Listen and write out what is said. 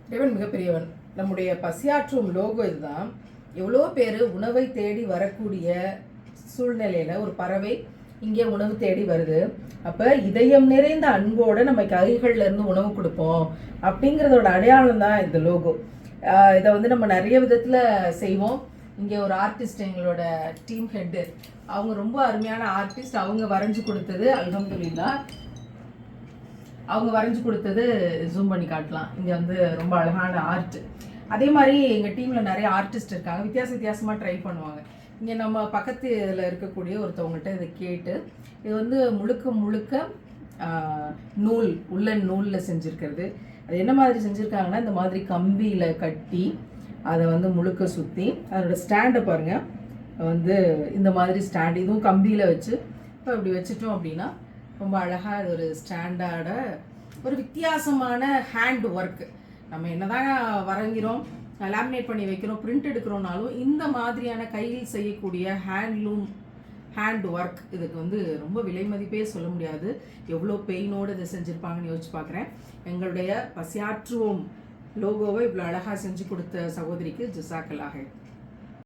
இறைவன் மிகப்பெரியவன். நம்முடைய பசியாற்றும் லோகோ இதுதான். எவ்வளோ பேர் உணவை தேடி வரக்கூடிய சூழ்நிலையில் ஒரு பறவை இங்கே உணவு தேடி வருது. அப்போ இதயம் நிறைந்த அன்போடு நம்ம கைகள்ல இருந்து உணவு கொடுப்போம் அப்படிங்கிறதோட அடையாளம் தான் இந்த லோகோ. இதை நம்ம நிறைய விதத்தில் செய்வோம். இங்கே ஒரு ஆர்டிஸ்ட், எங்களோட டீம் ஹெட்டு, அவங்க ரொம்ப அருமையான ஆர்டிஸ்ட். அவங்க வரைஞ்சி கொடுத்தது அல்ஹம்துலில்லாஹ். அவங்க வரைஞ்சி கொடுத்தது ஜூம் பண்ணி காட்டலாம். இங்கே ரொம்ப அழகான ஆர்ட். அதே மாதிரி எங்கள் டீமில் நிறைய ஆர்டிஸ்ட் இருக்காங்க, வித்தியாசமாக ட்ரை பண்ணுவாங்க. இங்கே நம்ம பக்கத்தில் இருக்கக்கூடிய ஒருத்தவங்கள்ட்ட இதை கேட்டு, இது முழுக்க நூல், உள்ளன் நூலில் செஞ்சுருக்கிறது. அது என்ன மாதிரி செஞ்சுருக்காங்கன்னா, இந்த மாதிரி கம்பியில் கட்டி அதை முழுக்க சுற்றி அதோட ஸ்டாண்டை பாருங்கள். இந்த மாதிரி ஸ்டாண்ட், இதுவும் கம்பியில் வச்சு இப்போ இப்படி வச்சுட்டோம் அப்படின்னா ரொம்ப அழகாக இது ஒரு ஸ்டாண்டர்ட ஒரு வித்தியாசமான ஹேண்ட் ஒர்க்கு. நம்ம என்னதான் வரைகிறோம், லேமினேட் பண்ணி வைக்கிறோம், பிரிண்ட் எடுக்கிறோம்னாலும் இந்த மாதிரியான கையில் செய்யக்கூடிய ஹேண்ட் ஒர்க் இதுக்கு ரொம்ப விலை மதிப்பே சொல்ல முடியாது. எவ்வளோ பெயினோடு இதை செஞ்சுருப்பாங்கன்னு யோசிச்சு பார்க்குறேன். எங்களுடைய பசியாற்றுவோம் லோகோவை இவ்வளோ அழகாக செஞ்சு கொடுத்த சகோதரிக்கு ஜஸாக்கல்லாஹ்.